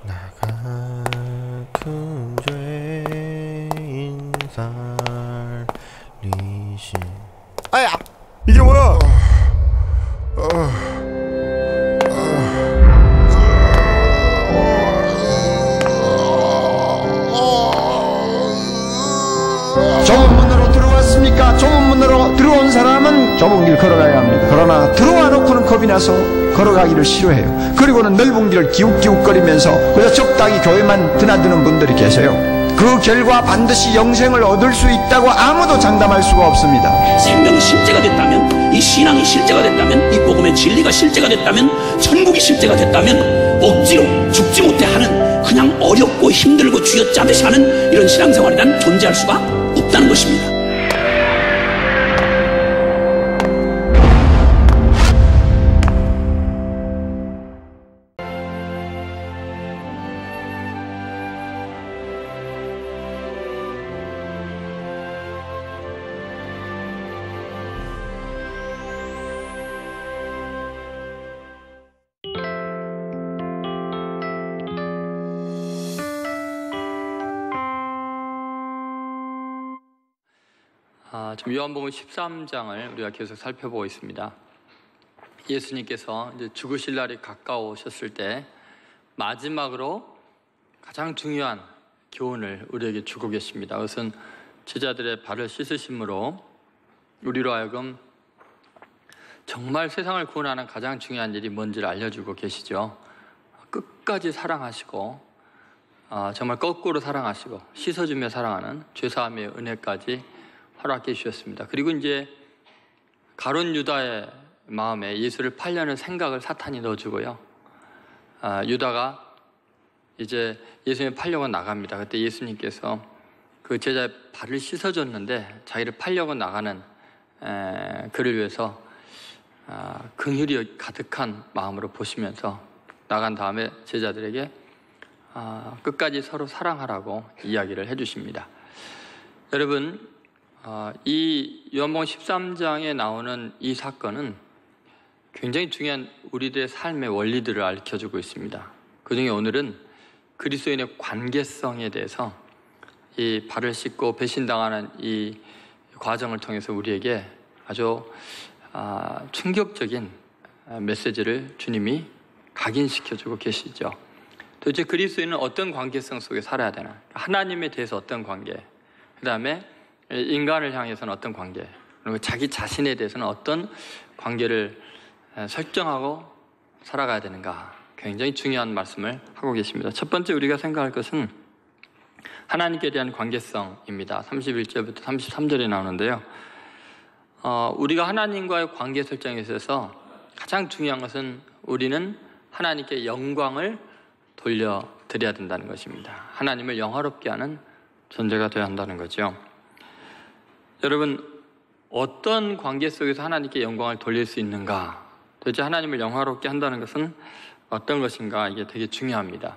나 같은 죄인 살리신. 아야! 이게 뭐야? 좁은 문으로 들어왔습니까? 좁은 문으로 들어온 사람은 좁은 길 걸어가야 합니다. 그러나 들어와 놓고는 겁이 나서 걸어가기를 싫어해요. 그리고는 넓은 길을 기웃기웃거리면서 그저 적당히 교회만 드나드는 분들이 계세요. 그 결과 반드시 영생을 얻을 수 있다고 아무도 장담할 수가 없습니다. 생명이 실제가 됐다면, 이 신앙이 실제가 됐다면, 이 복음의 진리가 실제가 됐다면, 천국이 실제가 됐다면 억지로 죽지 못해 하는, 그냥 어렵고 힘들고 쥐어짜듯이 하는 이런 신앙생활이 난 존재할 수가 없다는 것입니다. 지금 요한복음 13장을 우리가 계속 살펴보고 있습니다. 예수님께서 이제 죽으실 날이 가까우셨을 때 마지막으로 가장 중요한 교훈을 우리에게 주고 계십니다. 그것은 제자들의 발을 씻으심으로 우리로 하여금 정말 세상을 구원하는 가장 중요한 일이 뭔지를 알려주고 계시죠. 끝까지 사랑하시고 정말 거꾸로 사랑하시고 씻어주며 사랑하는 죄사함의 은혜까지 허락해 주셨습니다. 그리고 이제 가룟 유다의 마음에 예수를 팔려는 생각을 사탄이 넣어주고요. 유다가 이제 예수님을 팔려고 나갑니다. 그때 예수님께서 그 제자의 발을 씻어줬는데 자기를 팔려고 나가는 그를 위해서 긍휼이 가득한 마음으로 보시면서 나간 다음에 제자들에게 끝까지 서로 사랑하라고 이야기를 해주십니다. 여러분, 이 요한복음 13장에 나오는 이 사건은 굉장히 중요한 우리들의 삶의 원리들을 알려주고 있습니다. 그 중에 오늘은 그리스도인의 관계성에 대해서 이 발을 씻고 배신당하는 이 과정을 통해서 우리에게 아주 충격적인 메시지를 주님이 각인시켜주고 계시죠. 도대체 그리스도인은 어떤 관계성 속에 살아야 되나? 하나님에 대해서 어떤 관계, 그 다음에 인간을 향해서는 어떤 관계, 그리고 자기 자신에 대해서는 어떤 관계를 설정하고 살아가야 되는가, 굉장히 중요한 말씀을 하고 계십니다. 첫 번째 우리가 생각할 것은 하나님께 대한 관계성입니다. 31절부터 33절에 나오는데요. 우리가 하나님과의 관계 설정에 있어서 가장 중요한 것은 우리는 하나님께 영광을 돌려드려야 된다는 것입니다. 하나님을 영화롭게 하는 존재가 되어야 한다는 거죠. 여러분, 어떤 관계 속에서 하나님께 영광을 돌릴 수 있는가? 도대체 하나님을 영화롭게 한다는 것은 어떤 것인가? 이게 되게 중요합니다.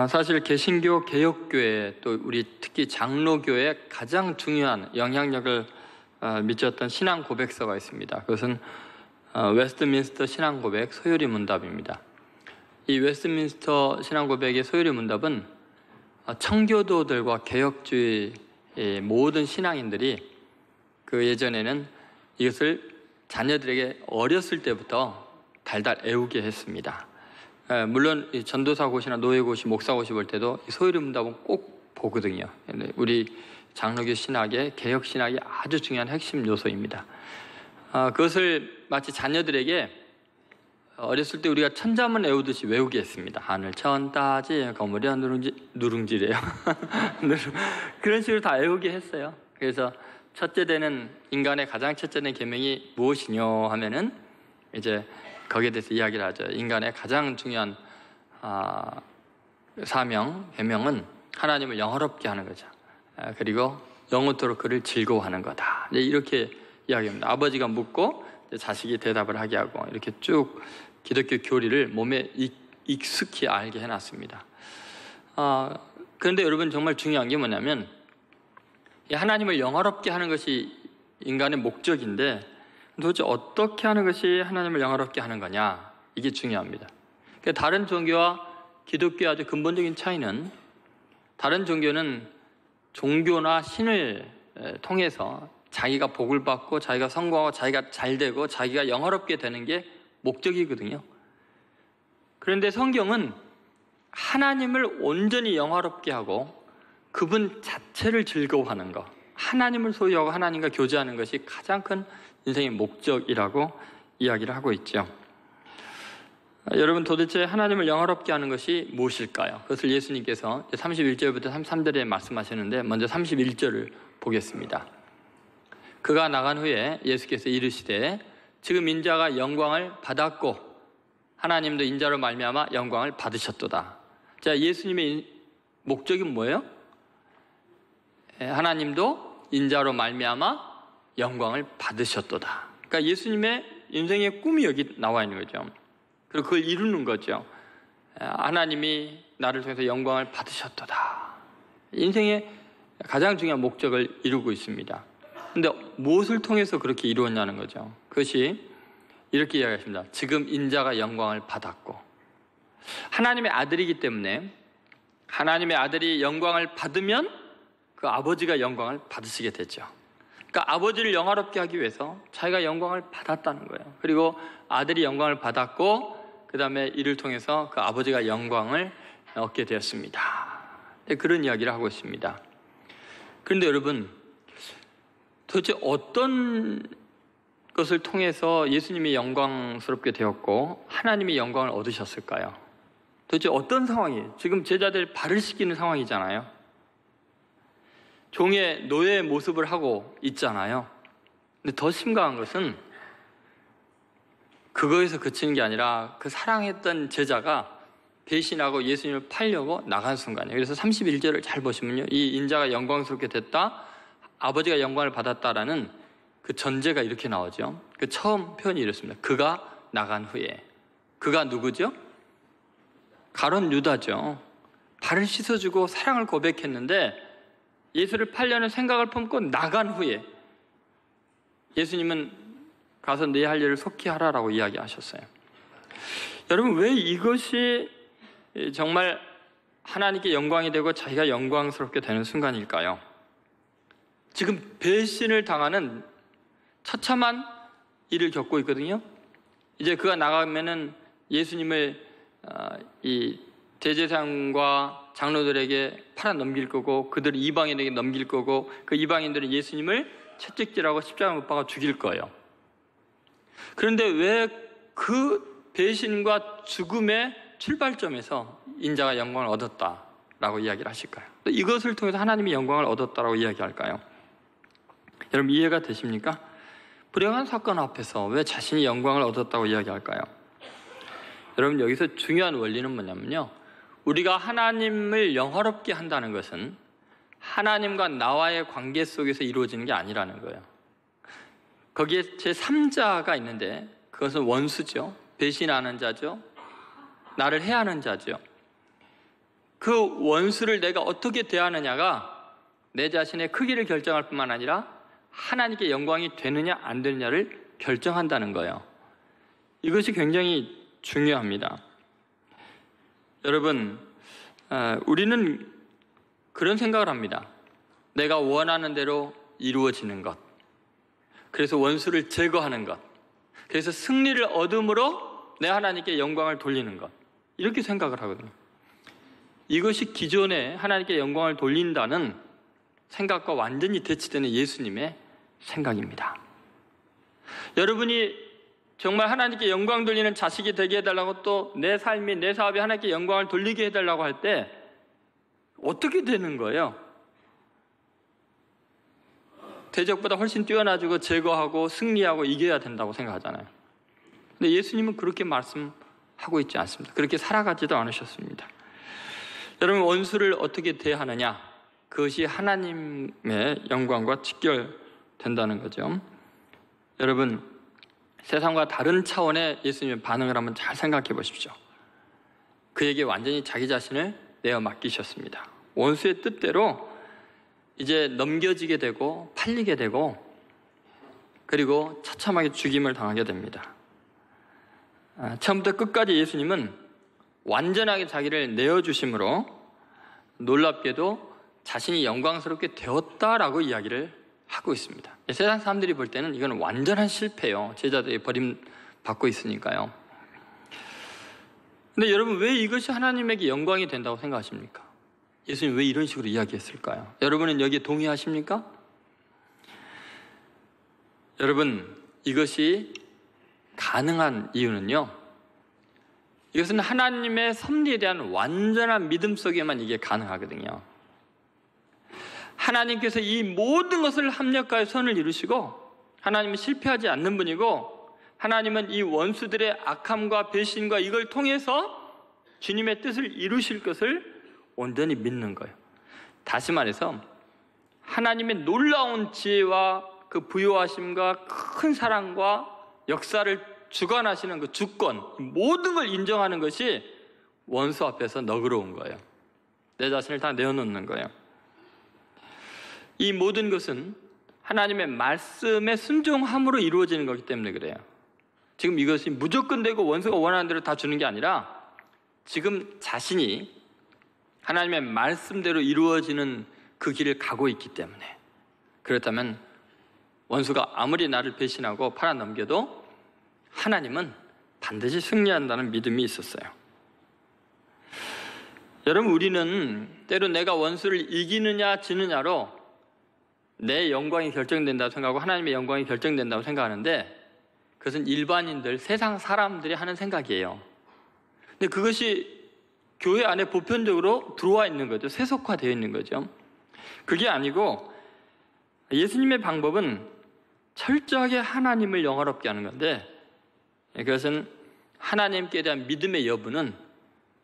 사실 개신교, 개혁교회, 또 우리 특히 장로교에 가장 중요한 영향력을 미쳤던 신앙 고백서가 있습니다. 그것은 웨스트민스터 신앙 고백 소요리 문답입니다. 이 웨스트민스터 신앙 고백의 소요리 문답은 청교도들과 개혁주의 모든 신앙인들이 그 예전에는 이것을 자녀들에게 어렸을 때부터 달달 애우게 했습니다. 물론 전도사고시나 노예고시, 목사고시 볼 때도 소요리 문답은 꼭 보거든요. 우리 장로교 신학의 개혁 신학의 아주 중요한 핵심 요소입니다. 그것을 마치 자녀들에게 어렸을 때 우리가 천자문 외우듯이 외우게 했습니다. 하늘 천 따지 거무려 누룽지래요. 그런 식으로 다 외우게 했어요. 그래서 첫째되는 인간의 가장 첫째된 계명이 무엇이뇨 하면은 이제 거기에 대해서 이야기를 하죠. 인간의 가장 중요한 사명, 계명은 하나님을 영화롭게 하는 거죠. 그리고 영원토록 그를 즐거워하는 거다. 이렇게 이야기합니다. 아버지가 묻고 자식이 대답을 하게 하고 이렇게 쭉 기독교 교리를 몸에 익숙히 알게 해놨습니다. 그런데 여러분, 정말 중요한 게 뭐냐면 하나님을 영화롭게 하는 것이 인간의 목적인데 도대체 어떻게 하는 것이 하나님을 영화롭게 하는 거냐, 이게 중요합니다. 다른 종교와 기독교의 아주 근본적인 차이는 다른 종교는 종교나 신을 통해서 자기가 복을 받고 자기가 성공하고 자기가 잘 되고 자기가 영화롭게 되는 게 목적이거든요. 그런데 성경은 하나님을 온전히 영화롭게 하고 그분 자체를 즐거워하는 것, 하나님을 소유하고 하나님과 교제하는 것이 가장 큰 인생의 목적이라고 이야기를 하고 있죠. 여러분, 도대체 하나님을 영화롭게 하는 것이 무엇일까요? 그것을 예수님께서 31절부터 33절에 말씀하시는데 먼저 31절을 보겠습니다. 그가 나간 후에 예수께서 이르시되 지금 인자가 영광을 받았고 하나님도 인자로 말미암아 영광을 받으셨도다. 자, 예수님의 목적이 뭐예요? 하나님도 인자로 말미암아 영광을 받으셨도다. 그러니까 예수님의 인생의 꿈이 여기 나와 있는 거죠. 그리고 그걸 이루는 거죠. 하나님이 나를 통해서 영광을 받으셨도다. 인생의 가장 중요한 목적을 이루고 있습니다. 그런데 무엇을 통해서 그렇게 이루었냐는 거죠. 그것이 이렇게 이야기하십니다. 지금 인자가 영광을 받았고, 하나님의 아들이기 때문에 하나님의 아들이 영광을 받으면 그 아버지가 영광을 받으시게 되죠. 그러니까 아버지를 영화롭게 하기 위해서 자기가 영광을 받았다는 거예요. 그리고 아들이 영광을 받았고 그 다음에 이를 통해서 그 아버지가 영광을 얻게 되었습니다. 그런 이야기를 하고 있습니다. 그런데 여러분, 도대체 어떤 것을 통해서 예수님이 영광스럽게 되었고 하나님이 영광을 얻으셨을까요? 도대체 어떤 상황이에요? 지금 제자들 발을 씻기는 상황이잖아요. 종의 노예의 모습을 하고 있잖아요. 근데 더 심각한 것은 그거에서 그치는 게 아니라 그 사랑했던 제자가 배신하고 예수님을 팔려고 나간 순간이에요. 그래서 31절을 잘 보시면요, 이 인자가 영광스럽게 됐다, 아버지가 영광을 받았다라는 그 전제가 이렇게 나오죠. 그 처음 표현이 이렇습니다. 그가 나간 후에. 그가 누구죠? 가룟 유다죠. 발을 씻어주고 사랑을 고백했는데 예수를 팔려는 생각을 품고 나간 후에 예수님은 가서 네 할 일을 속히 하라라고 이야기하셨어요. 여러분, 왜 이것이 정말 하나님께 영광이 되고 자기가 영광스럽게 되는 순간일까요? 지금 배신을 당하는 처참한 일을 겪고 있거든요. 이제 그가 나가면은 예수님을 이 대제사장과 장로들에게 팔아 넘길 거고 그들을 이방인에게 넘길 거고 그 이방인들은 예수님을 채찍질하고 십자가에 못 박아 죽일 거예요. 그런데 왜 그 배신과 죽음의 출발점에서 인자가 영광을 얻었다라고 이야기를 하실까요? 이것을 통해서 하나님이 영광을 얻었다라고 이야기할까요? 여러분, 이해가 되십니까? 불행한 사건 앞에서 왜 자신이 영광을 얻었다고 이야기할까요? 여러분, 여기서 중요한 원리는 뭐냐면요, 우리가 하나님을 영화롭게 한다는 것은 하나님과 나와의 관계 속에서 이루어지는 게 아니라는 거예요. 거기에 제3자가 있는데 그것은 원수죠. 배신하는 자죠. 나를 해하는 자죠. 그 원수를 내가 어떻게 대하느냐가 내 자신의 크기를 결정할 뿐만 아니라 하나님께 영광이 되느냐 안 되느냐를 결정한다는 거예요. 이것이 굉장히 중요합니다. 여러분, 우리는 그런 생각을 합니다. 내가 원하는 대로 이루어지는 것, 그래서 원수를 제거하는 것, 그래서 승리를 얻음으로 내 하나님께 영광을 돌리는 것, 이렇게 생각을 하거든요. 이것이 기존에 하나님께 영광을 돌린다는 생각과 완전히 대치되는 예수님의 생각입니다. 여러분이 정말 하나님께 영광 돌리는 자식이 되게 해달라고, 또 내 삶이, 내 사업이 하나님께 영광을 돌리게 해달라고 할 때 어떻게 되는 거예요? 대적보다 훨씬 뛰어나지고 제거하고 승리하고 이겨야 된다고 생각하잖아요. 근데 예수님은 그렇게 말씀하고 있지 않습니다. 그렇게 살아가지도 않으셨습니다. 여러분, 원수를 어떻게 대하느냐, 그것이 하나님의 영광과 직결된다는 거죠. 여러분, 세상과 다른 차원의 예수님의 반응을 한번 잘 생각해 보십시오. 그에게 완전히 자기 자신을 내어 맡기셨습니다. 원수의 뜻대로 이제 넘겨지게 되고 팔리게 되고 그리고 처참하게 죽임을 당하게 됩니다. 처음부터 끝까지 예수님은 완전하게 자기를 내어주심으로 놀랍게도 자신이 영광스럽게 되었다라고 이야기를 하고 있습니다. 세상 사람들이 볼 때는 이건 완전한 실패예요. 제자들이 버림받고 있으니까요. 근데 여러분, 왜 이것이 하나님에게 영광이 된다고 생각하십니까? 예수님 왜 이런 식으로 이야기했을까요? 여러분은 여기에 동의하십니까? 여러분, 이것이 가능한 이유는요, 이것은 하나님의 섭리에 대한 완전한 믿음 속에만 이게 가능하거든요. 하나님께서 이 모든 것을 합력하여 선을 이루시고, 하나님은 실패하지 않는 분이고, 하나님은 이 원수들의 악함과 배신과 이걸 통해서 주님의 뜻을 이루실 것을 온전히 믿는 거예요. 다시 말해서 하나님의 놀라운 지혜와 그 부요하심과 큰 사랑과 역사를 주관하시는 그 주권, 모든 걸 인정하는 것이 원수 앞에서 너그러운 거예요. 내 자신을 다 내어놓는 거예요. 이 모든 것은 하나님의 말씀에 순종함으로 이루어지는 거기 때문에 그래요. 지금 이것이 무조건 되고 원수가 원하는 대로 다 주는 게 아니라 지금 자신이 하나님의 말씀대로 이루어지는 그 길을 가고 있기 때문에, 그렇다면 원수가 아무리 나를 배신하고 팔아넘겨도 하나님은 반드시 승리한다는 믿음이 있었어요. 여러분, 우리는 때로 내가 원수를 이기느냐 지느냐로 내 영광이 결정된다고 생각하고 하나님의 영광이 결정된다고 생각하는데, 그것은 일반인들, 세상 사람들이 하는 생각이에요. 근데 그것이 교회 안에 보편적으로 들어와 있는 거죠. 세속화되어 있는 거죠. 그게 아니고 예수님의 방법은 철저하게 하나님을 영화롭게 하는 건데, 그것은 하나님께 대한 믿음의 여부는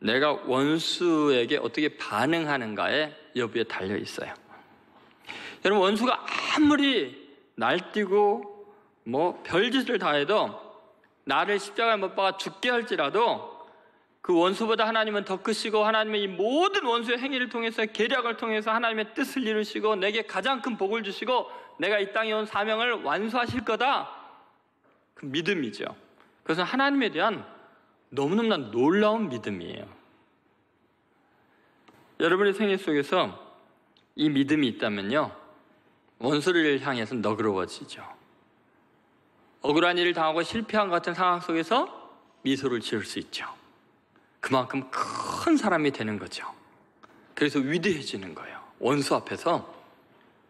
내가 원수에게 어떻게 반응하는가의 여부에 달려 있어요. 여러분, 원수가 아무리 날뛰고 별짓을 다 해도 나를 십자가에 못 박아 죽게 할지라도 그 원수보다 하나님은 더 크시고, 하나님의 이 모든 원수의 행위를 통해서, 계략을 통해서 하나님의 뜻을 이루시고 내게 가장 큰 복을 주시고 내가 이 땅에 온 사명을 완수하실 거다, 그 믿음이죠. 그것은 하나님에 대한 너무너무나 놀라운 믿음이에요. 여러분의 생애 속에서 이 믿음이 있다면요, 원수를 향해서 너그러워지죠. 억울한 일을 당하고 실패한 것 같은 상황 속에서 미소를 지을 수 있죠. 그만큼 큰 사람이 되는 거죠. 그래서 위대해지는 거예요. 원수 앞에서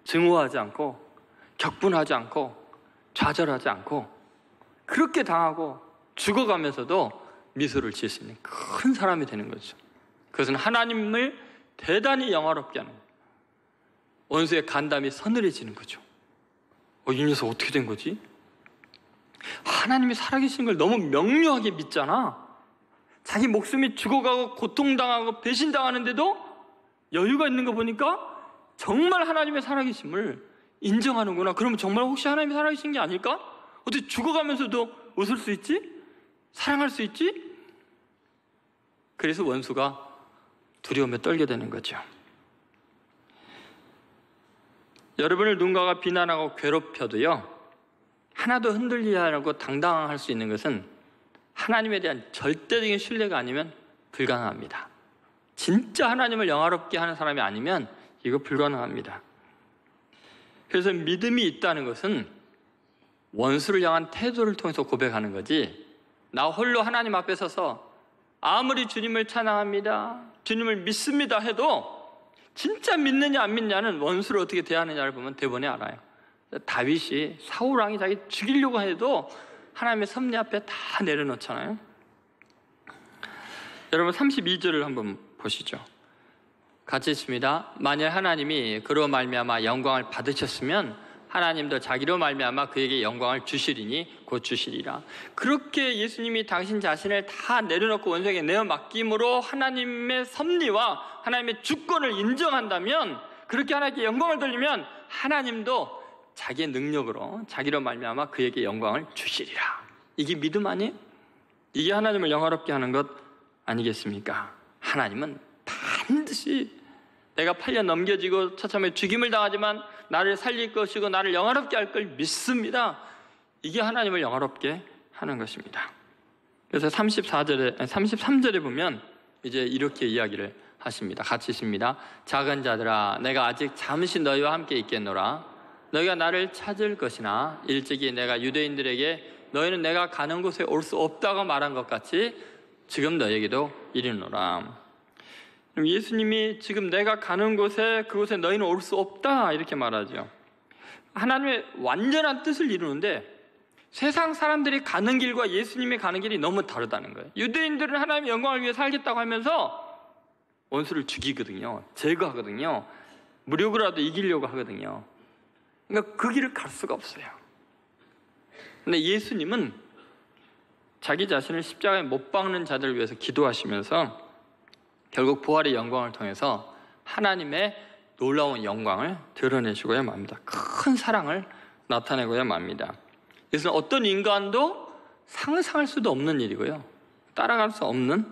증오하지 않고, 격분하지 않고, 좌절하지 않고, 그렇게 당하고 죽어가면서도 미소를 지을 수 있는 큰 사람이 되는 거죠. 그것은 하나님을 대단히 영화롭게 하는 거예요. 원수의 간담이 서늘해지는 거죠. 이 녀석 어떻게 된 거지? 하나님이 살아계신 걸 너무 명료하게 믿잖아. 자기 목숨이 죽어가고 고통당하고 배신당하는데도 여유가 있는 거 보니까 정말 하나님의 살아계심을 인정하는구나. 그러면 정말 혹시 하나님이 살아계신 게 아닐까? 어떻게 죽어가면서도 웃을 수 있지? 사랑할 수 있지? 그래서 원수가 두려움에 떨게 되는 거죠. 여러분을 누군가가 비난하고 괴롭혀도요, 하나도 흔들리지 않고 당당할 수 있는 것은 하나님에 대한 절대적인 신뢰가 아니면 불가능합니다. 진짜 하나님을 영화롭게 하는 사람이 아니면 이거 불가능합니다. 그래서 믿음이 있다는 것은 원수를 향한 태도를 통해서 고백하는 거지, 나 홀로 하나님 앞에 서서 아무리 주님을 찬양합니다, 주님을 믿습니다 해도 진짜 믿느냐 안 믿느냐는 원수를 어떻게 대하느냐를 보면 대번에 알아요. 다윗이 사울 왕이 자기 죽이려고 해도 하나님의 섭리 앞에 다 내려놓잖아요. 여러분, 32절을 한번 보시죠. 같이 있습니다. 만일 하나님이 그로 말미암아 영광을 받으셨으면 하나님도 자기로 말미암아 그에게 영광을 주시리니 곧 주시리라. 그렇게 예수님이 당신 자신을 다 내려놓고 원수에게 내어 맡김으로 하나님의 섭리와 하나님의 주권을 인정한다면, 그렇게 하나님께 영광을 돌리면 하나님도 자기의 능력으로 자기로 말미암아 그에게 영광을 주시리라. 이게 믿음 아니에요? 이게 하나님을 영화롭게 하는 것 아니겠습니까? 하나님은 반드시 내가 8년 넘겨지고 처참하게 죽임을 당하지만 나를 살릴 것이고 나를 영화롭게 할 걸 믿습니다. 이게 하나님을 영화롭게 하는 것입니다. 그래서 33절에 보면 이제 이렇게 이야기를 하십니다. 같이 있습니다. 작은 자들아, 내가 아직 잠시 너희와 함께 있겠노라. 너희가 나를 찾을 것이나 일찍이 내가 유대인들에게 너희는 내가 가는 곳에 올 수 없다고 말한 것 같이 지금 너희에게도 이르노라. 그럼 예수님이 지금 내가 가는 곳에 그곳에 너희는 올 수 없다 이렇게 말하죠. 하나님의 완전한 뜻을 이루는데 세상 사람들이 가는 길과 예수님이 가는 길이 너무 다르다는 거예요. 유대인들은 하나님의 영광을 위해 살겠다고 하면서 원수를 죽이거든요. 제거하거든요. 무력으로라도 이기려고 하거든요. 그러니까 그 길을 갈 수가 없어요. 근데 예수님은 자기 자신을 십자가에 못 박는 자들을 위해서 기도하시면서 결국 부활의 영광을 통해서 하나님의 놀라운 영광을 드러내시고야 맙니다. 큰 사랑을 나타내고야 맙니다. 그래서 어떤 인간도 상상할 수도 없는 일이고요. 따라갈 수 없는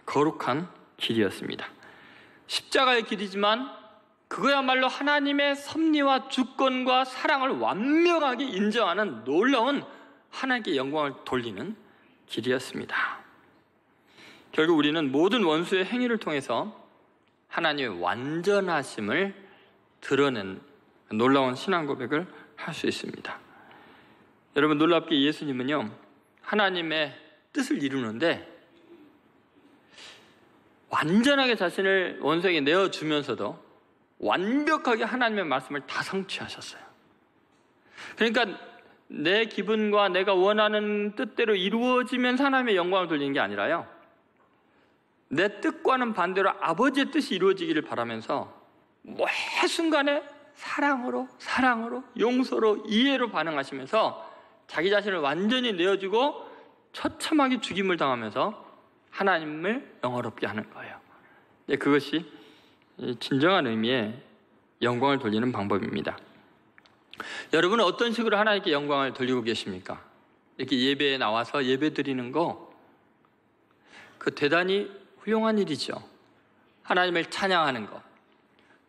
거룩한 길이었습니다. 십자가의 길이지만 그거야말로 하나님의 섭리와 주권과 사랑을 완벽하게 인정하는 놀라운 하나님께 영광을 돌리는 길이었습니다. 결국 우리는 모든 원수의 행위를 통해서 하나님의 완전하심을 드러낸 놀라운 신앙 고백을 할 수 있습니다. 여러분, 놀랍게 예수님은요, 하나님의 뜻을 이루는데 완전하게 자신을 원수에게 내어주면서도 완벽하게 하나님의 말씀을 다 성취하셨어요. 그러니까 내 기분과 내가 원하는 뜻대로 이루어지면서 하나님의 영광을 돌리는 게 아니라요, 내 뜻과는 반대로 아버지의 뜻이 이루어지기를 바라면서 매 순간에 사랑으로 용서로 이해로 반응하시면서 자기 자신을 완전히 내어주고 처참하게 죽임을 당하면서 하나님을 영화롭게 하는 거예요. 그것이 진정한 의미의 영광을 돌리는 방법입니다. 여러분은 어떤 식으로 하나님께 영광을 돌리고 계십니까? 이렇게 예배에 나와서 예배 드리는 거, 그 대단히 훌륭한 일이죠. 하나님을 찬양하는 것,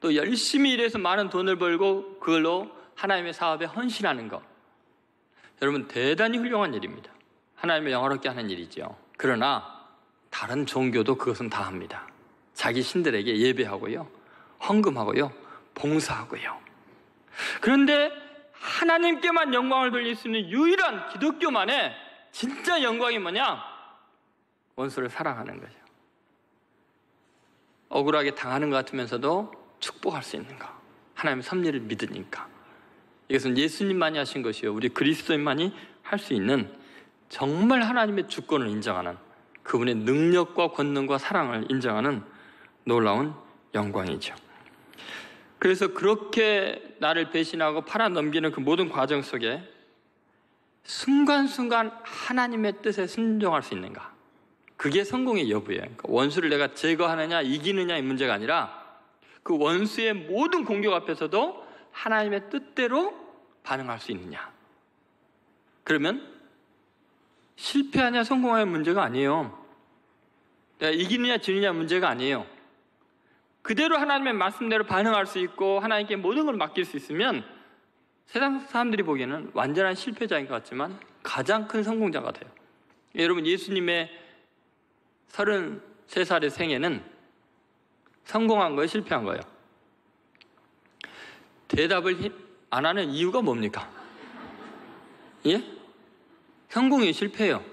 또 열심히 일해서 많은 돈을 벌고 그걸로 하나님의 사업에 헌신하는 것, 여러분 대단히 훌륭한 일입니다. 하나님을 영화롭게 하는 일이죠. 그러나 다른 종교도 그것은 다 합니다. 자기 신들에게 예배하고요, 헌금하고요, 봉사하고요. 그런데 하나님께만 영광을 돌릴 수 있는 유일한 기독교만의 진짜 영광이 뭐냐? 원수를 사랑하는 거죠. 억울하게 당하는 것 같으면서도 축복할 수 있는 것, 하나님의 섭리를 믿으니까. 이것은 예수님만이 하신 것이요, 우리 그리스도인만이 할 수 있는 정말 하나님의 주권을 인정하는, 그분의 능력과 권능과 사랑을 인정하는 놀라운 영광이죠. 그래서 그렇게 나를 배신하고 팔아넘기는 그 모든 과정 속에 순간순간 하나님의 뜻에 순종할 수 있는가, 그게 성공의 여부예요. 그러니까 원수를 내가 제거하느냐 이기느냐의 문제가 아니라 그 원수의 모든 공격 앞에서도 하나님의 뜻대로 반응할 수 있느냐. 그러면 실패하냐 성공하냐 문제가 아니에요. 내가 이기느냐 지느냐 문제가 아니에요. 그대로 하나님의 말씀대로 반응할 수 있고 하나님께 모든 걸 맡길 수 있으면 세상 사람들이 보기에는 완전한 실패자인 것 같지만 가장 큰 성공자가 돼요. 여러분, 예수님의 33살의 생애는 성공한 거예요, 실패한 거예요? 대답을 안 하는 이유가 뭡니까? 예? 성공이 실패예요.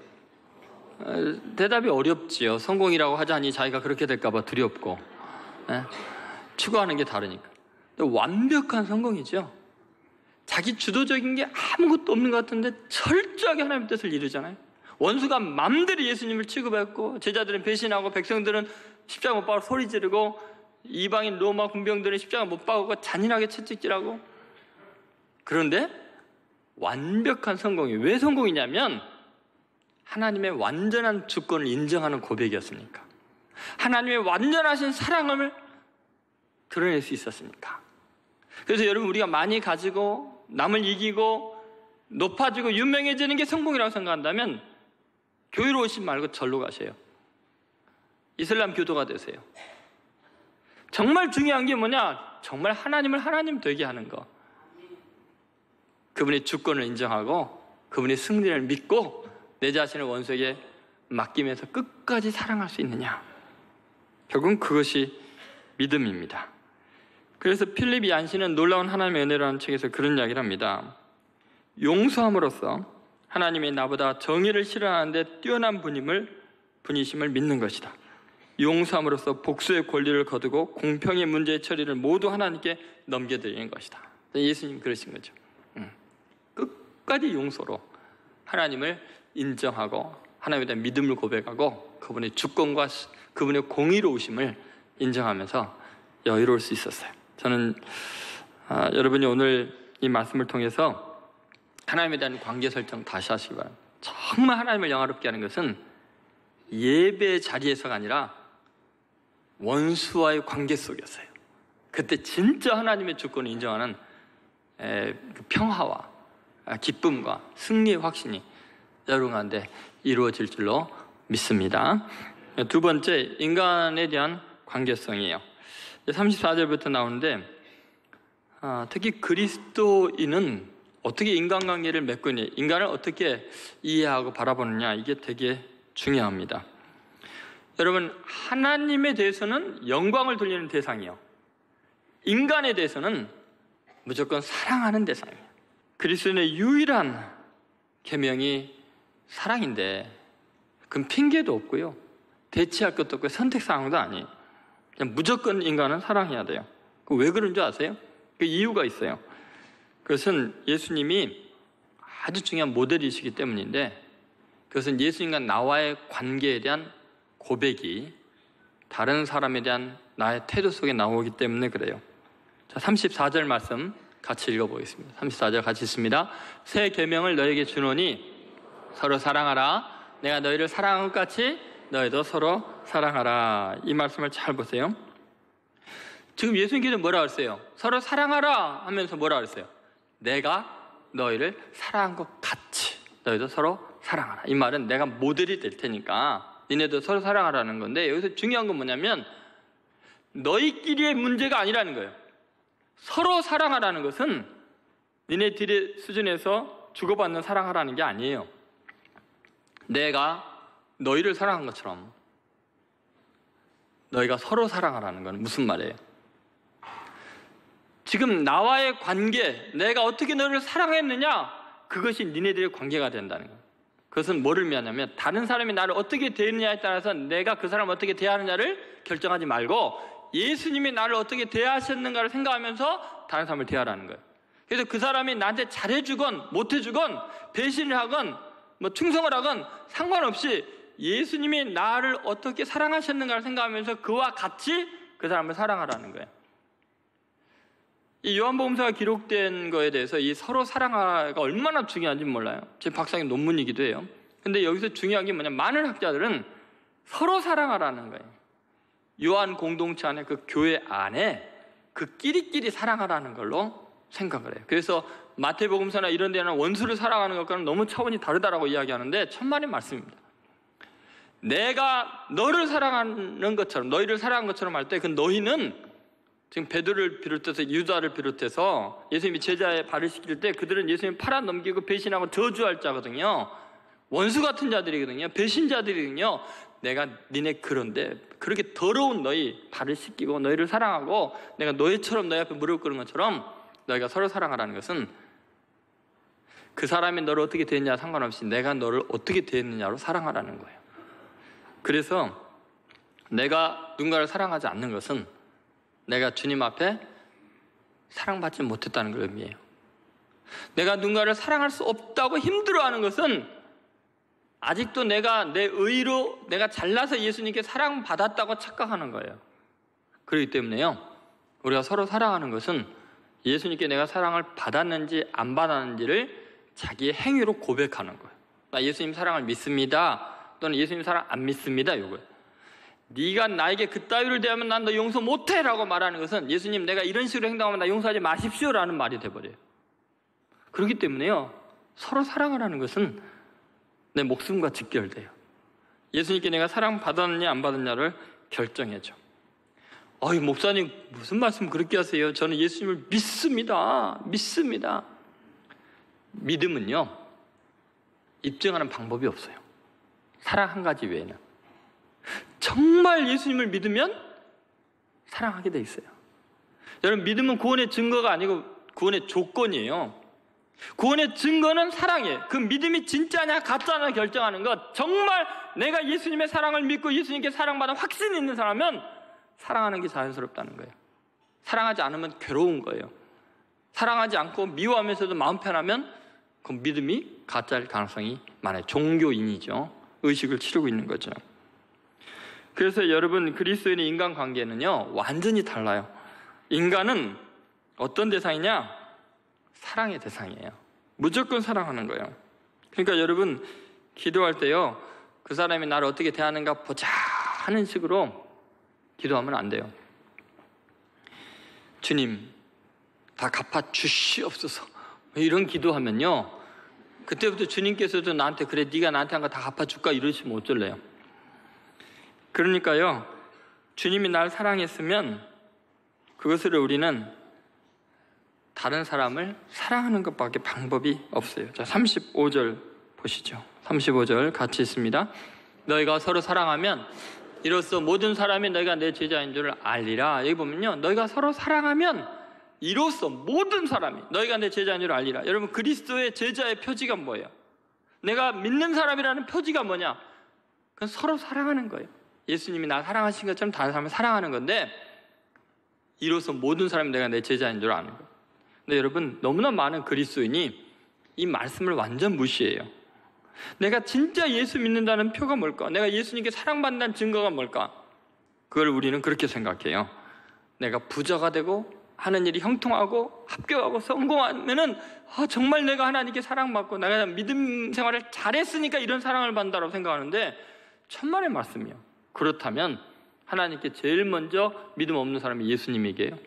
대답이 어렵지요. 성공이라고 하자니 자기가 그렇게 될까봐 두렵고, 추구하는 게 다르니까. 완벽한 성공이죠. 자기 주도적인 게 아무것도 없는 것 같은데 철저하게 하나님의 뜻을 이루잖아요. 원수가 맘대로 예수님을 취급했고, 제자들은 배신하고, 백성들은 십자가 못 박고 소리 지르고, 이방인 로마 군병들은 십자가 못 박고 잔인하게 채찍질하고. 그런데 완벽한 성공이, 왜 성공이냐면 하나님의 완전한 주권을 인정하는 고백이었으니까, 하나님의 완전하신 사랑을 드러낼 수 있었으니까. 그래서 여러분, 우리가 많이 가지고 남을 이기고 높아지고 유명해지는 게 성공이라고 생각한다면 교회로 오지 말고 절로 가세요. 이슬람 교도가 되세요. 정말 중요한 게 뭐냐? 정말 하나님을 하나님 되게 하는 거. 그분의 주권을 인정하고 그분의 승리를 믿고 내 자신을 원수에게 맡기면서 끝까지 사랑할 수 있느냐. 결국은 그것이 믿음입니다. 그래서 필립 얀시는 놀라운 하나님의 은혜라는 책에서 그런 이야기를 합니다. 용서함으로써 하나님이 나보다 정의를 실현하는데 뛰어난 분이심을 믿는 것이다. 용서함으로써 복수의 권리를 거두고 공평의 문제의 처리를 모두 하나님께 넘겨드리는 것이다. 예수님 그러신 거죠. 끝까지 용서로 하나님을 인정하고 하나님에 대한 믿음을 고백하고 그분의 주권과 그분의 공의로우심을 인정하면서 여유로울 수 있었어요. 저는 여러분이 오늘 이 말씀을 통해서 하나님에 대한 관계 설정 다시 하시기 바랍니다. 정말 하나님을 영화롭게 하는 것은 예배 자리에서가 아니라 원수와의 관계 속이었어요. 그때 진짜 하나님의 주권을 인정하는 그 평화와 기쁨과 승리의 확신이 여러분 가운데 이루어질 줄로 믿습니다. 두 번째, 인간에 대한 관계성이에요. 34절부터 나오는데 특히 그리스도인은 어떻게 인간관계를 맺고 있냐, 인간을 어떻게 이해하고 바라보느냐, 이게 되게 중요합니다. 여러분, 하나님에 대해서는 영광을 돌리는 대상이요, 인간에 대해서는 무조건 사랑하는 대상이에요. 그리스도인의 유일한 계명이 사랑인데 그건 핑계도 없고요, 대치할 것도 없고 선택사항도 아니에요. 그냥 무조건 인간은 사랑해야 돼요. 왜 그런 줄 아세요? 그 이유가 있어요. 그것은 예수님이 아주 중요한 모델이시기 때문인데, 그것은 예수님과 나와의 관계에 대한 고백이 다른 사람에 대한 나의 태도 속에 나오기 때문에 그래요. 자, 34절 말씀 같이 읽어보겠습니다. 34절 같이 읽습니다. 새 계명을 너에게 주노니 서로 사랑하라. 내가 너희를 사랑한 것 같이 너희도 서로 사랑하라. 이 말씀을 잘 보세요. 지금 예수님께서 뭐라 그랬어요? 서로 사랑하라 하면서 뭐라 그랬어요? 내가 너희를 사랑한 것 같이 너희도 서로 사랑하라. 이 말은 내가 모델이 될 테니까 니네도 서로 사랑하라는 건데, 여기서 중요한 건 뭐냐면 너희끼리의 문제가 아니라는 거예요. 서로 사랑하라는 것은 니네들의 수준에서 주고받는 사랑하라는 게 아니에요. 내가 너희를 사랑한 것처럼 너희가 서로 사랑하라는 건 무슨 말이에요? 지금 나와의 관계, 내가 어떻게 너를 사랑했느냐, 그것이 니네들의 관계가 된다는 거예요. 그것은 뭐를 의미하냐면 다른 사람이 나를 어떻게 대했느냐에 따라서 내가 그 사람을 어떻게 대하느냐를 결정하지 말고 예수님이 나를 어떻게 대하셨는가를 생각하면서 다른 사람을 대하라는 거예요. 그래서 그 사람이 나한테 잘해주건 못해주건 배신을 하건 뭐 충성을 하건 상관없이 예수님이 나를 어떻게 사랑하셨는가를 생각하면서 그와 같이 그 사람을 사랑하라는 거예요. 이 요한복음서가 기록된 거에 대해서 이 서로 사랑하가 얼마나 중요한지 몰라요. 제 박사님 논문이기도 해요. 근데 여기서 중요한 게 뭐냐면 많은 학자들은 서로 사랑하라는 거예요. 요한 공동체 안에 그 교회 안에 그 끼리끼리 사랑하라는 걸로 생각을 해요. 그래서 마태복음서나 이런 데는 원수를 사랑하는 것과는 너무 차원이 다르다라고 이야기하는데 천만의 말씀입니다. 내가 너를 사랑하는 것처럼, 너희를 사랑한 것처럼 할 때 그 너희는 지금 베드로를 비롯해서 유다를 비롯해서 예수님이 제자의 발을 씻길 때 그들은 예수님 팔아 넘기고 배신하고 저주할 자거든요. 원수 같은 자들이거든요. 배신자들이거든요. 내가 니네 그런데 그렇게 더러운 너희 발을 씻기고 너희를 사랑하고 내가 너희처럼 너희 앞에 무릎 꿇은 것처럼 너희가 서로 사랑하라는 것은 그 사람이 너를 어떻게 대했냐 상관없이 내가 너를 어떻게 대했느냐로 사랑하라는 거예요. 그래서 내가 누군가를 사랑하지 않는 것은 내가 주님 앞에 사랑받지 못했다는 걸 의미해요. 내가 누군가를 사랑할 수 없다고 힘들어하는 것은 아직도 내가 내 의로 내가 잘나서 예수님께 사랑받았다고 착각하는 거예요. 그렇기 때문에요, 우리가 서로 사랑하는 것은 예수님께 내가 사랑을 받았는지 안 받았는지를 자기의 행위로 고백하는 거예요. 나 예수님 사랑을 믿습니다, 또는 예수님 사랑 안 믿습니다, 이거예요. 네가 나에게 그따위를 대하면 난 너 용서 못해 라고 말하는 것은 예수님 내가 이런 식으로 행동하면 나 용서하지 마십시오 라는 말이 돼버려요. 그렇기 때문에요, 서로 사랑하라는 것은 내 목숨과 직결돼요. 예수님께 내가 사랑받았느냐 안 받았냐를 결정해줘. 목사님 무슨 말씀 그렇게 하세요? 저는 예수님을 믿습니다. 믿음은요, 입증하는 방법이 없어요. 사랑 한 가지 외에는. 정말 예수님을 믿으면 사랑하게 돼 있어요. 여러분, 믿음은 구원의 증거가 아니고 구원의 조건이에요. 구원의 증거는 사랑이에요. 그 믿음이 진짜냐 가짜냐 결정하는 것. 정말 내가 예수님의 사랑을 믿고 예수님께 사랑받은 확신이 있는 사람은 사랑하는 게 자연스럽다는 거예요. 사랑하지 않으면 괴로운 거예요. 사랑하지 않고 미워하면서도 마음 편하면 그 믿음이 가짜일 가능성이 많아요. 종교인이죠. 의식을 치르고 있는 거죠. 그래서 여러분, 그리스도인의 인간관계는요 완전히 달라요. 인간은 어떤 대상이냐? 사랑의 대상이에요. 무조건 사랑하는 거예요. 그러니까 여러분, 기도할 때요 그 사람이 나를 어떻게 대하는가 보자 하는 식으로 기도하면 안 돼요. 주님, 다 갚아 주시옵소서, 이런 기도하면요 그때부터 주님께서도 나한테 그래 네가 나한테 한 거 다 갚아줄까 이러시면 어쩔래요. 그러니까요, 주님이 날 사랑했으면 그것을 우리는 다른 사람을 사랑하는 것밖에 방법이 없어요. 자, 35절 보시죠. 35절 같이 있습니다. 너희가 서로 사랑하면 이로써 모든 사람이 너희가 내 제자인 줄 알리라. 여기 보면요, 너희가 서로 사랑하면 이로써 모든 사람이 너희가 내 제자인 줄 알리라. 여러분, 그리스도의 제자의 표지가 뭐예요? 내가 믿는 사람이라는 표지가 뭐냐? 그건 서로 사랑하는 거예요. 예수님이 나 사랑하신 것처럼 다른 사람을 사랑하는 건데, 이로써 모든 사람이 내가 내 제자인 줄 아는 거예요. 근데 여러분, 너무나 많은 그리스도인이 이 말씀을 완전 무시해요. 내가 진짜 예수 믿는다는 표가 뭘까? 내가 예수님께 사랑받는다는 증거가 뭘까? 그걸 우리는 그렇게 생각해요. 내가 부자가 되고 하는 일이 형통하고 합격하고 성공하면은 정말 내가 하나님께 사랑받고 내가 믿음 생활을 잘했으니까 이런 사랑을 받는다고 생각하는데, 천만의 말씀이요. 그렇다면 하나님께 제일 먼저 믿음 없는 사람이 예수님이게요.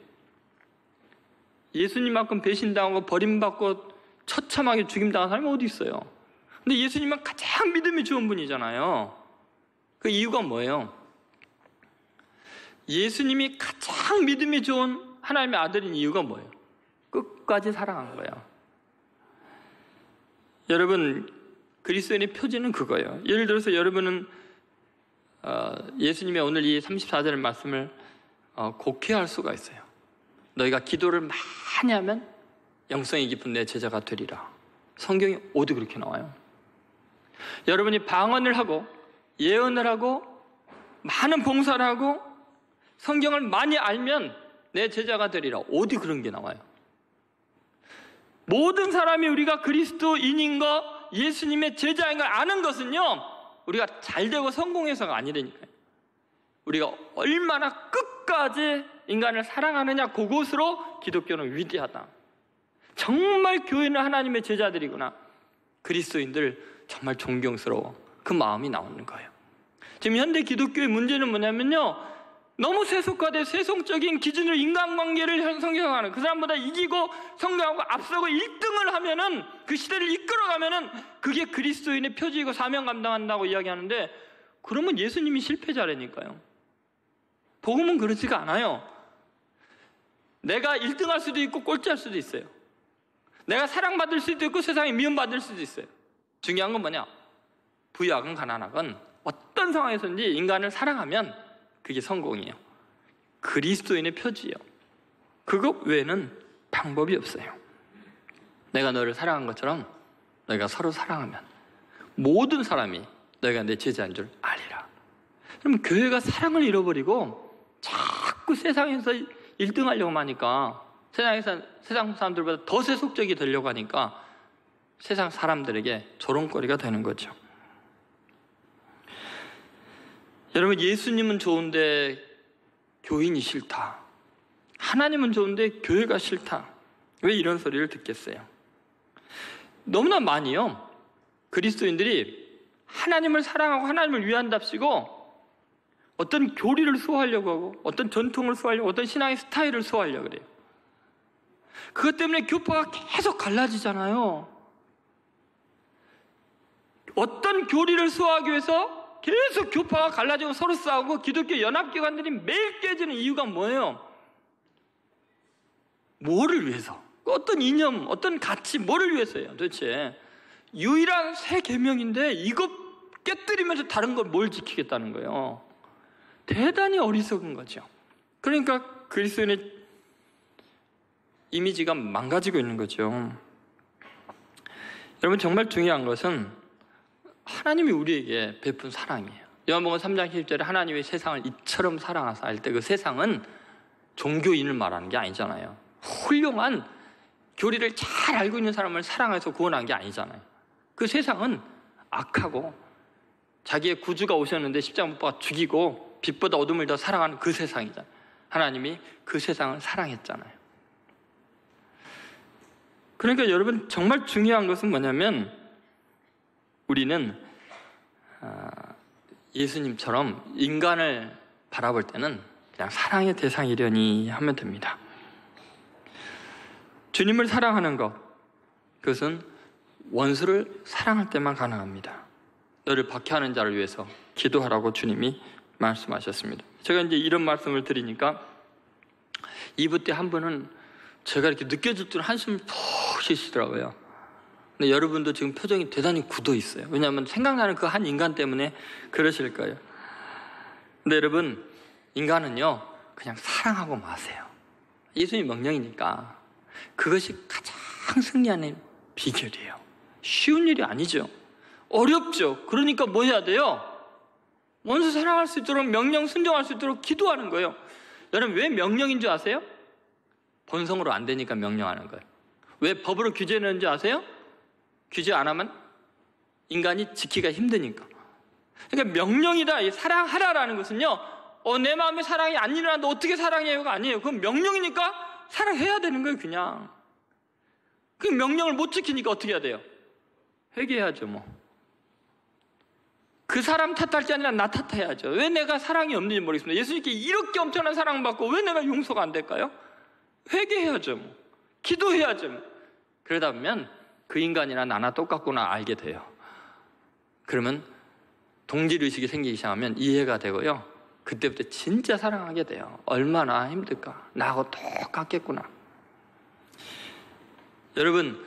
예수님만큼 배신당하고 버림받고 처참하게 죽임당한 사람이 어디 있어요? 근데 예수님은 가장 믿음이 좋은 분이잖아요. 그 이유가 뭐예요? 예수님이 가장 믿음이 좋은 하나님의 아들인 이유가 뭐예요? 끝까지 사랑한 거예요. 여러분, 그리스도인의 표지는 그거예요. 예를 들어서 여러분은 예수님의 오늘 이 34절 말씀을 곡해할 수가 있어요. 너희가 기도를 많이 하면 영성이 깊은 내 제자가 되리라. 성경이 어디 그렇게 나와요? 여러분이 방언을 하고 예언을 하고 많은 봉사를 하고 성경을 많이 알면 내 제자가 되리라. 어디 그런 게 나와요? 모든 사람이 우리가 그리스도인인 거, 예수님의 제자인 걸 아는 것은요, 우리가 잘되고 성공해서가 아니라니까요. 우리가 얼마나 끝까지 인간을 사랑하느냐, 그것으로 기독교는 위대하다. 정말 교회는 하나님의 제자들이구나, 그리스도인들 정말 존경스러워, 그 마음이 나오는 거예요. 지금 현대 기독교의 문제는 뭐냐면요, 너무 세속화돼 세속적인 기준으로 인간관계를 형성하는, 그 사람보다 이기고 성공하고 앞서고 1등을 하면은, 그 시대를 이끌어가면은 그게 그리스도인의 표지이고 사명 감당한다고 이야기하는데, 그러면 예수님이 실패자라니까요. 복음은 그렇지가 않아요. 내가 1등할 수도 있고 꼴찌할 수도 있어요. 내가 사랑받을 수도 있고 세상에 미움받을 수도 있어요. 중요한 건 뭐냐? 부유하건 가난하건 어떤 상황에서든지 인간을 사랑하면 그게 성공이에요. 그리스도인의 표지예요. 그것 외에는 방법이 없어요. 내가 너를 사랑한 것처럼 너희가 서로 사랑하면 모든 사람이 너희가 내 제자인 줄 알리라. 그럼 교회가 사랑을 잃어버리고 자꾸 세상에서 1등 하려고 하니까, 세상 사람들보다 더 세속적이 되려고 하니까 세상 사람들에게 조롱거리가 되는 거죠. 여러분, 예수님은 좋은데 교인이 싫다. 하나님은 좋은데 교회가 싫다. 왜 이런 소리를 듣겠어요? 너무나 많이요, 그리스도인들이 하나님을 사랑하고 하나님을 위한답시고 어떤 교리를 수호하려고 하고 어떤 전통을 수호하려고, 어떤 신앙의 스타일을 수호하려고 그래요. 그것 때문에 교파가 계속 갈라지잖아요. 어떤 교리를 수호하기 위해서 계속 교파가 갈라지고 서로 싸우고 기독교 연합기관들이 매일 깨지는 이유가 뭐예요? 뭐를 위해서? 어떤 이념, 어떤 가치, 뭐를 위해서예요 도대체? 유일한 새 계명인데 이것 깨뜨리면서 다른 걸 뭘 지키겠다는 거예요. 대단히 어리석은 거죠. 그러니까 그리스도인의 이미지가 망가지고 있는 거죠. 여러분, 정말 중요한 것은 하나님이 우리에게 베푼 사랑이에요. 요한복음 3장 10절에 하나님이 세상을 이처럼 사랑하사 할 때 그 세상은 종교인을 말하는 게 아니잖아요. 훌륭한 교리를 잘 알고 있는 사람을 사랑해서 구원한 게 아니잖아요. 그 세상은 악하고 자기의 구주가 오셨는데 십자가 못 박아 죽이고 빛보다 어둠을 더 사랑하는 그 세상이잖아요. 하나님이 그 세상을 사랑했잖아요. 그러니까 여러분, 정말 중요한 것은 뭐냐면 우리는 예수님처럼 인간을 바라볼 때는 그냥 사랑의 대상이려니 하면 됩니다. 주님을 사랑하는 것, 그것은 원수를 사랑할 때만 가능합니다. 너를 박해하는 자를 위해서 기도하라고 주님이 말씀하셨습니다. 제가 이제 이런 말씀을 드리니까 2부 때 한 분은 제가 이렇게 느껴질 줄 한숨을 푹 쉬시더라고요. 근데 여러분도 지금 표정이 대단히 굳어 있어요. 왜냐하면 생각나는 그 한 인간 때문에 그러실 거예요. 근데 여러분, 인간은요, 그냥 사랑하고 마세요. 예수님 명령이니까. 그것이 가장 승리하는 비결이에요. 쉬운 일이 아니죠. 어렵죠. 그러니까 뭐 해야 돼요? 원수 사랑할 수 있도록, 명령 순종할 수 있도록 기도하는 거예요. 여러분, 왜 명령인 줄 아세요? 본성으로 안 되니까 명령하는 거예요. 왜 법으로 규제하는 줄 아세요? 규제 안 하면 인간이 지키기가 힘드니까. 그러니까 명령이다, 사랑하라라는 것은요, 내 마음에 사랑이 안 일어나는데 어떻게 사랑해요가 아니에요. 그건 명령이니까 사랑해야 되는 거예요, 그냥. 그 명령을 못 지키니까 어떻게 해야 돼요? 회개해야죠, 뭐. 그 사람 탓할 게 아니라 나 탓해야죠. 왜 내가 사랑이 없는지 모르겠습니다. 예수님께 이렇게 엄청난 사랑받고 왜 내가 용서가 안 될까요? 회개해야죠, 뭐. 기도해야죠, 뭐. 그러다 보면 그 인간이나 나나 똑같구나 알게 돼요. 그러면 동질의식이 생기기 시작하면 이해가 되고요. 그때부터 진짜 사랑하게 돼요. 얼마나 힘들까? 나하고 똑같겠구나. 여러분,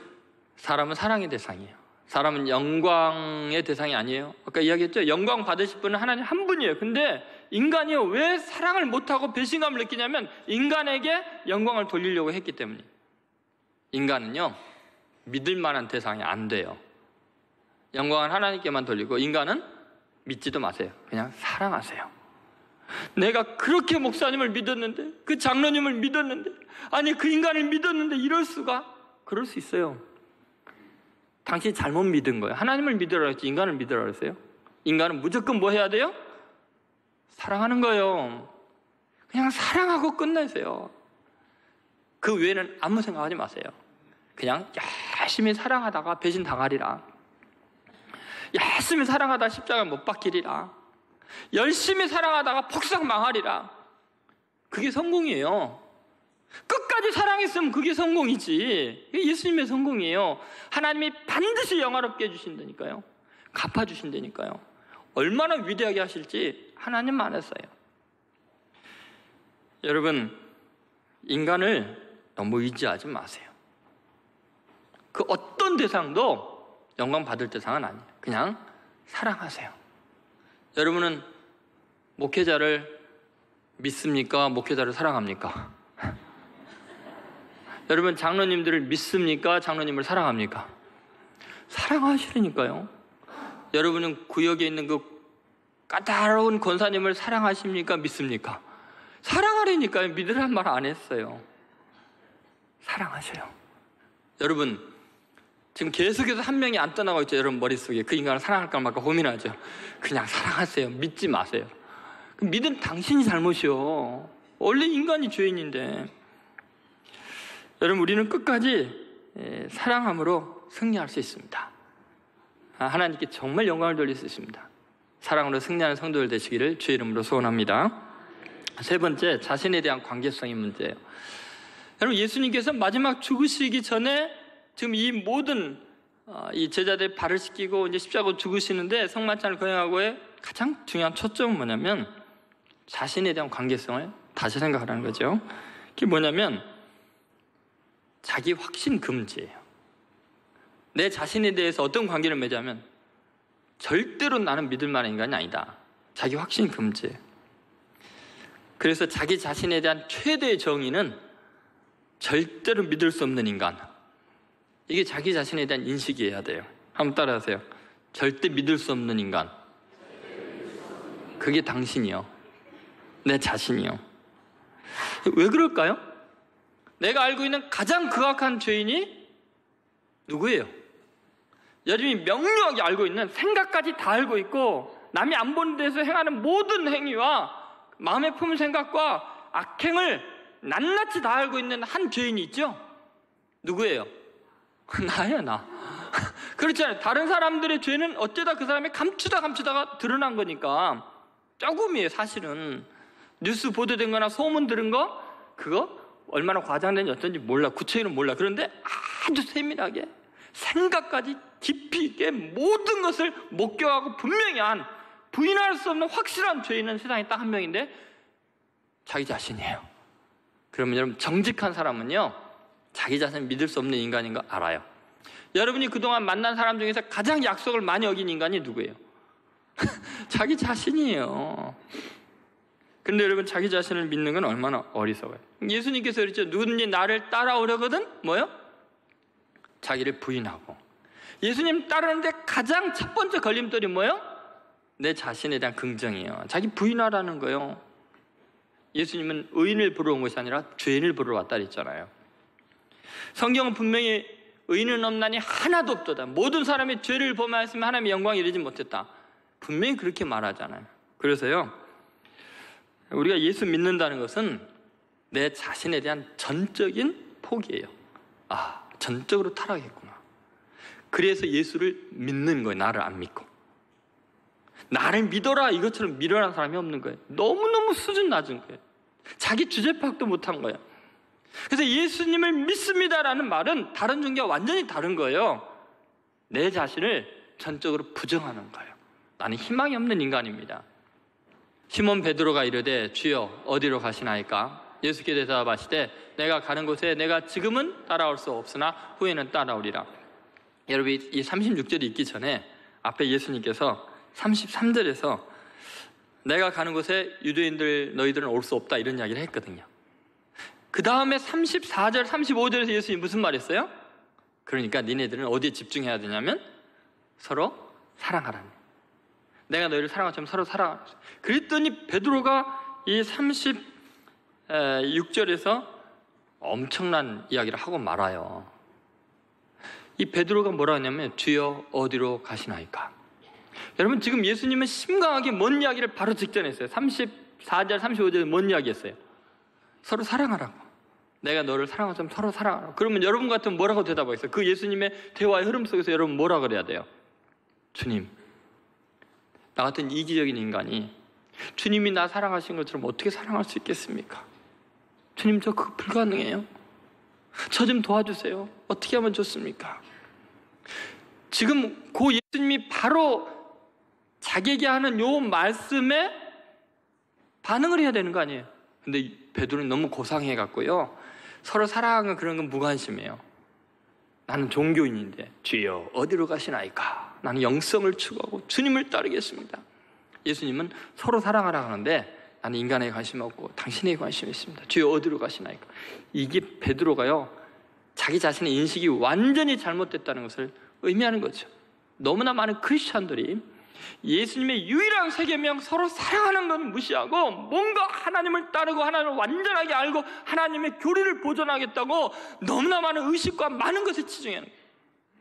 사람은 사랑의 대상이에요. 사람은 영광의 대상이 아니에요. 아까 이야기했죠? 영광 받으실 분은 하나님 한 분이에요. 근데 인간이요, 왜 사랑을 못하고 배신감을 느끼냐면 인간에게 영광을 돌리려고 했기 때문이에요. 인간은요, 믿을 만한 대상이 안 돼요. 영광은 하나님께만 돌리고 인간은 믿지도 마세요. 그냥 사랑하세요. 내가 그렇게 목사님을 믿었는데, 그 장로님을 믿었는데, 아니 그 인간을 믿었는데 이럴 수가? 그럴 수 있어요. 당신이 잘못 믿은 거예요. 하나님을 믿으라 했지 인간을 믿으라 그랬어요? 인간은 무조건 뭐 해야 돼요? 사랑하는 거예요. 그냥 사랑하고 끝내세요. 그 외에는 아무 생각하지 마세요. 그냥 열심히 사랑하다가 배신 당하리라. 열심히 사랑하다가 십자가 못 박히리라. 열심히 사랑하다가 폭삭 망하리라. 그게 성공이에요. 끝까지 사랑했으면 그게 성공이지. 이게 예수님의 성공이에요. 하나님이 반드시 영화롭게 해주신다니까요. 갚아주신다니까요. 얼마나 위대하게 하실지 하나님만 했어요. 여러분, 인간을 너무 의지하지 마세요. 그 어떤 대상도 영광 받을 대상은 아니에요. 그냥 사랑하세요. 여러분은 목회자를 믿습니까? 목회자를 사랑합니까? 여러분, 장로님들을 믿습니까? 장로님을 사랑합니까? 사랑하시라니까요. 여러분은 구역에 있는 그 까다로운 권사님을 사랑하십니까? 믿습니까? 사랑하라니까요. 믿으란 말 안 했어요. 사랑하셔요. 여러분, 지금 계속해서 한 명이 안 떠나고 있죠. 여러분 머릿속에. 그 인간을 사랑할까 말까 고민하죠. 그냥 사랑하세요. 믿지 마세요. 믿은 당신이 잘못이요. 원래 인간이 죄인인데. 여러분, 우리는 끝까지 사랑함으로 승리할 수 있습니다. 하나님께 정말 영광을 돌릴 수 있습니다. 사랑으로 승리하는 성도들 되시기를 주의 이름으로 소원합니다. 세 번째, 자신에 대한 관계성의 문제예요. 여러분, 예수님께서 마지막 죽으시기 전에 지금 이 모든 이 제자들 발을 씻기고 이제 십자가로 죽으시는데 성만찬을 거행하고의 가장 중요한 초점은 뭐냐면 자신에 대한 관계성을 다시 생각하라는 거죠. 그게 뭐냐면 자기 확신 금지예요. 내 자신에 대해서 어떤 관계를 맺으면 절대로 나는 믿을 만한 인간이 아니다. 자기 확신 금지. 그래서 자기 자신에 대한 최대의 정의는 절대로 믿을 수 없는 인간. 이게 자기 자신에 대한 인식이어야 돼요. 한번 따라하세요. 절대 믿을 수 없는 인간. 그게 당신이요. 내 자신이요. 왜 그럴까요? 내가 알고 있는 가장 극악한 죄인이 누구예요? 여러분이 명료하게 알고 있는, 생각까지 다 알고 있고 남이 안 보는 데서 행하는 모든 행위와 마음에 품은 생각과 악행을 낱낱이 다 알고 있는 한 죄인이 있죠? 누구예요? 나예요, 나. 그렇잖아요. 다른 사람들의 죄는 어쩌다 그 사람이 감추다가 드러난 거니까 조금이에요. 사실은 뉴스 보도된 거나 소문 들은 거, 그거 얼마나 과장된지 어쩐지 몰라. 구체적으로는 몰라. 그런데 아주 세밀하게 생각까지 깊이 있게 모든 것을 목격하고 분명히 한, 부인할 수 없는 확실한 죄인은 세상에 딱 한 명인데 자기 자신이에요. 그러면 여러분, 정직한 사람은요, 자기 자신을 믿을 수 없는 인간인 거 알아요. 여러분이 그동안 만난 사람 중에서 가장 약속을 많이 어긴 인간이 누구예요? 자기 자신이에요. 근데 여러분, 자기 자신을 믿는 건 얼마나 어리석어요. 예수님께서 그랬죠. 누구든지 나를 따라오려거든 뭐요? 자기를 부인하고. 예수님 따르는데 가장 첫 번째 걸림돌이 뭐예요? 내 자신에 대한 긍정이에요. 자기 부인하라는 거예요. 예수님은 의인을 부르러 온 것이 아니라 죄인을 부르러 왔다 그랬잖아요. 성경은 분명히 의인은 없나니 하나도 없도다. 모든 사람이 죄를 범하였으면 하나님의 영광에 이르지 못했다. 분명히 그렇게 말하잖아요. 그래서요, 우리가 예수 믿는다는 것은 내 자신에 대한 전적인 포기예요. 아, 전적으로 타락했구나. 그래서 예수를 믿는 거예요. 나를 안 믿고. 나를 믿어라 이것처럼 밀어난 사람이 없는 거예요. 너무너무 수준 낮은 거예요. 자기 주제 파악도 못한 거예요. 그래서 예수님을 믿습니다라는 말은 다른 종교와 완전히 다른 거예요. 내 자신을 전적으로 부정하는 거예요. 나는 희망이 없는 인간입니다. 시몬 베드로가 이르되 주여 어디로 가시나이까? 예수께 대답하시되 내가 가는 곳에 내가 지금은 따라올 수 없으나 후에는 따라오리라. 여러분, 이 36절이 있기 전에 앞에 예수님께서 33절에서 내가 가는 곳에 유대인들 너희들은 올 수 없다 이런 이야기를 했거든요. 그 다음에 34절 35절에서 예수님이 무슨 말 했어요? 그러니까 니네들은 어디에 집중해야 되냐면 서로 사랑하라는, 내가 너희를 사랑한 것처럼 서로 사랑하라. 그랬더니 베드로가 이 36절에서 엄청난 이야기를 하고 말아요. 이 베드로가 뭐라 하냐면 주여 어디로 가시나이까? 여러분, 지금 예수님은 심각하게 뭔 이야기를 바로 직전했어요. 34절 35절에 뭔 이야기 했어요? 서로 사랑하라고. 내가 너를 사랑한 것처럼 서로 사랑하라고. 그러면 여러분 같으면 뭐라고 대답하겠어요? 그 예수님의 대화의 흐름 속에서 여러분 뭐라 그래야 돼요? 주님, 나 같은 이기적인 인간이 주님이 나 사랑하신 것처럼 어떻게 사랑할 수 있겠습니까? 주님, 저 그거 불가능해요. 저 좀 도와주세요. 어떻게 하면 좋습니까? 지금 그 예수님이 바로 자기에게 하는 요 말씀에 반응을 해야 되는 거 아니에요? 근데 베드로는 너무 고상해갖고요, 서로 사랑하는 그런 건 무관심해요. 나는 종교인인데 주여 어디로 가시나이까? 나는 영성을 추구하고 주님을 따르겠습니다. 예수님은 서로 사랑하라 하는데 나는 인간에 관심 없고 당신에게 관심이 있습니다. 주여 어디로 가시나이까? 이게 베드로가요, 자기 자신의 인식이 완전히 잘못됐다는 것을 의미하는 거죠. 너무나 많은 크리스찬들이 예수님의 유일한 세계명 서로 사랑하는 건 무시하고 뭔가 하나님을 따르고 하나님을 완전하게 알고 하나님의 교리를 보존하겠다고 너무나 많은 의식과 많은 것에 치중하는 거예요.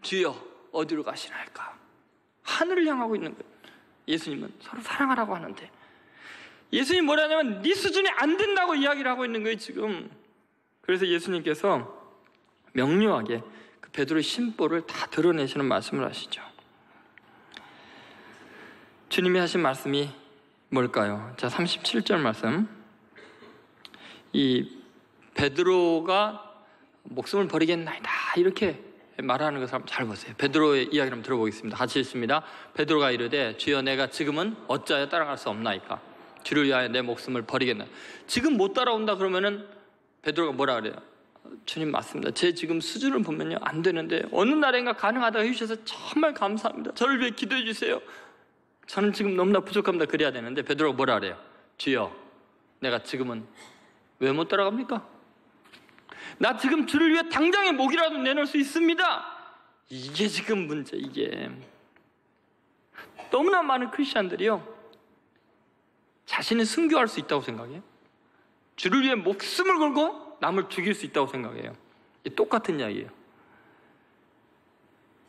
주여 어디로 가시나이까? 하늘을 향하고 있는 거예요. 예수님은 서로 사랑하라고 하는데 예수님이 뭐라냐면 네 수준이 안 된다고 이야기를 하고 있는 거예요 지금. 그래서 예수님께서 명료하게 그 베드로의 심보를 다 드러내시는 말씀을 하시죠. 주님이 하신 말씀이 뭘까요? 자, 37절 말씀. 이 베드로가 목숨을 버리겠나이다 이렇게 말하는 것을 한번 잘 보세요. 베드로의 이야기를 한번 들어보겠습니다. 같이 읽습니다. 베드로가 이르되 주여 내가 지금은 어찌하여 따라갈 수 없나이까? 주를 위하여 내 목숨을 버리겠나? 지금 못 따라온다 그러면은 베드로가 뭐라 그래요? 주님 맞습니다. 제 지금 수준을 보면요 안 되는데 어느 날인가 가능하다고 해주셔서 정말 감사합니다. 저를 위해 기도해 주세요. 저는 지금 너무나 부족합니다. 그래야 되는데 베드로가 뭐라 그래요? 주여, 내가 지금은 왜 못 따라갑니까? 나 지금 주를 위해 당장에 목이라도 내놓을 수 있습니다. 이게 지금 문제. 이게 너무나 많은 크리스찬들이요, 자신을 순교할 수 있다고 생각해요. 주를 위해 목숨을 걸고 남을 죽일 수 있다고 생각해요. 이게 똑같은 이야기예요.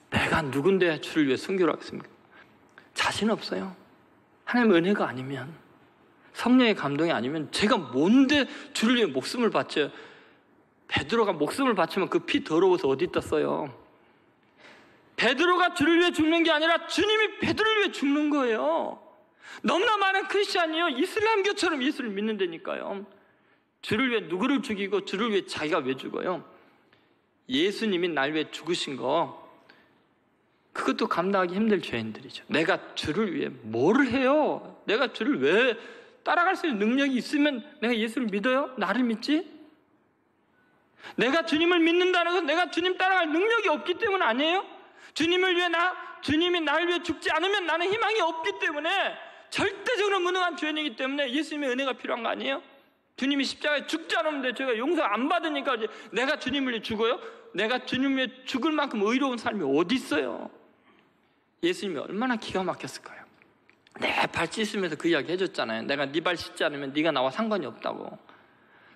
내가 누군데 주를 위해 순교를 하겠습니까? 자신 없어요. 하나님의 은혜가 아니면, 성령의 감동이 아니면 제가 뭔데 주를 위해 목숨을 바쳐요. 베드로가 목숨을 바치면 그 피 더러워서 어디 있다 써요. 베드로가 주를 위해 죽는 게 아니라 주님이 베드로를 위해 죽는 거예요. 너무나 많은 크리스찬이요, 이슬람교처럼 예수를 믿는다니까요. 주를 위해 누구를 죽이고 주를 위해 자기가 왜 죽어요? 예수님이 날 위해 죽으신 거, 그것도 감당하기 힘들 죄인들이죠. 내가 주를 위해 뭐를 해요? 내가 주를 왜 따라갈 수 있는 능력이 있으면 내가 예수를 믿어요? 나를 믿지? 내가 주님을 믿는다는 것은 내가 주님 따라갈 능력이 없기 때문 아니에요? 주님을 위해 주님이 나를 위해 죽지 않으면 나는 희망이 없기 때문에, 절대적으로 무능한 죄인이기 때문에 예수님의 은혜가 필요한 거 아니에요? 주님이 십자가에 죽지 않으면 제가 용서 안 받으니까 내가 주님을 위해 죽어요? 내가 주님을 위해 죽을 만큼 의로운 삶이 어디 있어요? 예수님이 얼마나 기가 막혔을까요? 내 발 씻으면서 그 이야기 해줬잖아요. 내가 네 발 씻지 않으면 네가 나와 상관이 없다고.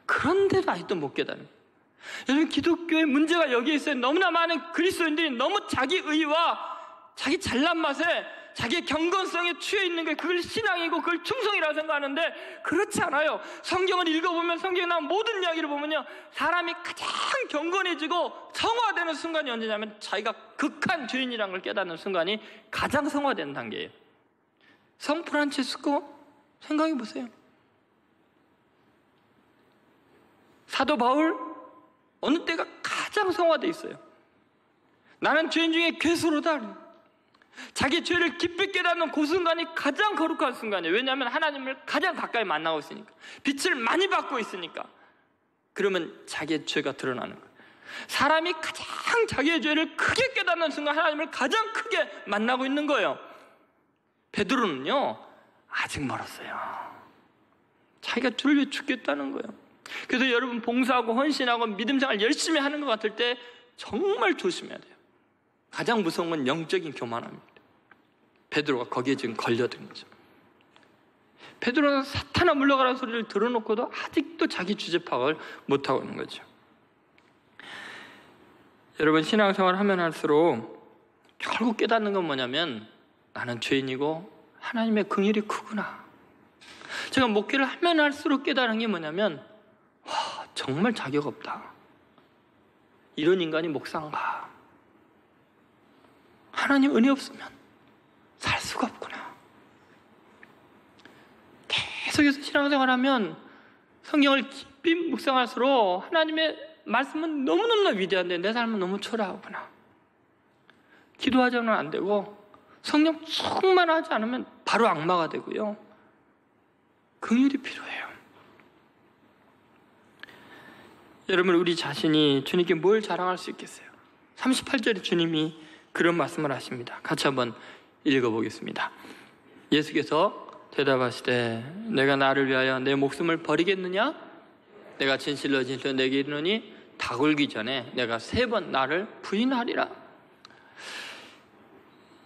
그런데도 아직도 못 깨달아요. 여러분, 기독교의 문제가 여기에 있어요. 너무나 많은 그리스도인들이 너무 자기 의와 자기 잘난 맛에, 자기의 경건성에 취해 있는 게 그걸 신앙이고 그걸 충성이라고 생각하는데, 그렇지 않아요. 성경을 읽어보면, 성경에 나온 모든 이야기를 보면요, 사람이 가장 경건해지고 성화되는 순간이 언제냐면 자기가 극한 죄인이라는 걸 깨닫는 순간이 가장 성화되는 단계예요. 성 프란치스코 생각해 보세요. 사도 바울 어느 때가 가장 성화되어 있어요. 나는 죄인 중에 괴수로다. 자기 죄를 깊이 깨닫는 그 순간이 가장 거룩한 순간이에요. 왜냐하면 하나님을 가장 가까이 만나고 있으니까, 빛을 많이 받고 있으니까. 그러면 자기의 죄가 드러나는 거예요. 사람이 가장 자기의 죄를 크게 깨닫는 순간 하나님을 가장 크게 만나고 있는 거예요. 베드로는요, 아직 멀었어요. 자기가 주를 위해 죽겠다는 거예요. 그래서 여러분, 봉사하고 헌신하고 믿음생활 열심히 하는 것 같을 때 정말 조심해야 돼요. 가장 무서운 건 영적인 교만함입니다. 베드로가 거기에 지금 걸려든 거죠. 베드로는 사탄아 물러가라는 소리를 들어놓고도 아직도 자기 주제 파악을 못하고 있는 거죠. 여러분, 신앙생활 하면 할수록 결국 깨닫는 건 뭐냐면, 나는 죄인이고 하나님의 긍휼이 크구나. 제가 목회를 하면 할수록 깨달은 게 뭐냐면, 와, 정말 자격 없다. 이런 인간이 목사인가? 하나님 은혜 없으면 살 수가 없구나. 계속해서 신앙생활하면, 성경을 깊이 묵상할수록 하나님의 말씀은 너무너무 위대한데 내 삶은 너무 초라하구나. 기도하자면 안 되고, 성령 충만하지 않으면 바로 악마가 되고요, 긍휼이 필요해요. 여러분, 우리 자신이 주님께 뭘 자랑할 수 있겠어요? 38절에 주님이 그런 말씀을 하십니다. 같이 한번 읽어보겠습니다. 예수께서 대답하시되, 내가 나를 위하여 내 목숨을 버리겠느냐? 내가 진실로 진실로 내게 이르노니 다 굴기 전에 내가 3번 나를 부인하리라.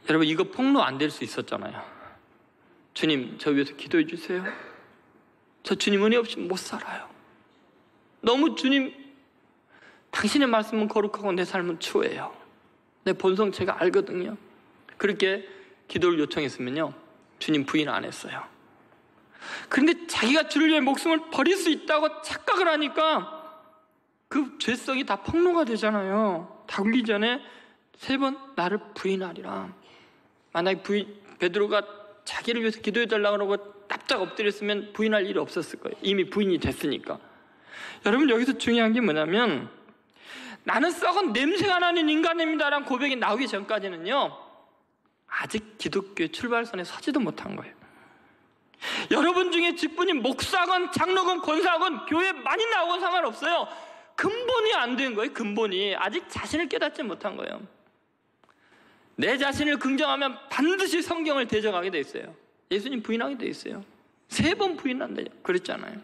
여러분, 이거 폭로 안 될 수 있었잖아요. 주님, 저 위해서 기도해 주세요. 저 주님 은혜 없이 못 살아요. 너무 주님, 당신의 말씀은 거룩하고 내 삶은 추해요. 내 본성 제가 알거든요. 그렇게 기도를 요청했으면요, 주님 부인 안 했어요. 그런데 자기가 주를 위해 목숨을 버릴 수 있다고 착각을 하니까 그 죄성이 다 폭로가 되잖아요. 다 굴기 전에 3번 나를 부인하리라. 만약에 베드로가 자기를 위해서 기도해달라고 하고 납작 엎드렸으면 부인할 일이 없었을 거예요. 이미 부인이 됐으니까. 여러분, 여기서 중요한 게 뭐냐면, 나는 썩은 냄새가 나는 인간입니다라는 고백이 나오기 전까지는요, 아직 기독교의 출발선에 서지도 못한 거예요. 여러분 중에 직분이 목사건 장로건 권사건 교회 많이 나오건 상관없어요. 근본이 안 된 거예요. 근본이 아직 자신을 깨닫지 못한 거예요. 내 자신을 긍정하면 반드시 성경을 대적하게 돼 있어요. 예수님 부인하게 돼 있어요. 3번 부인한대요. 그랬잖아요.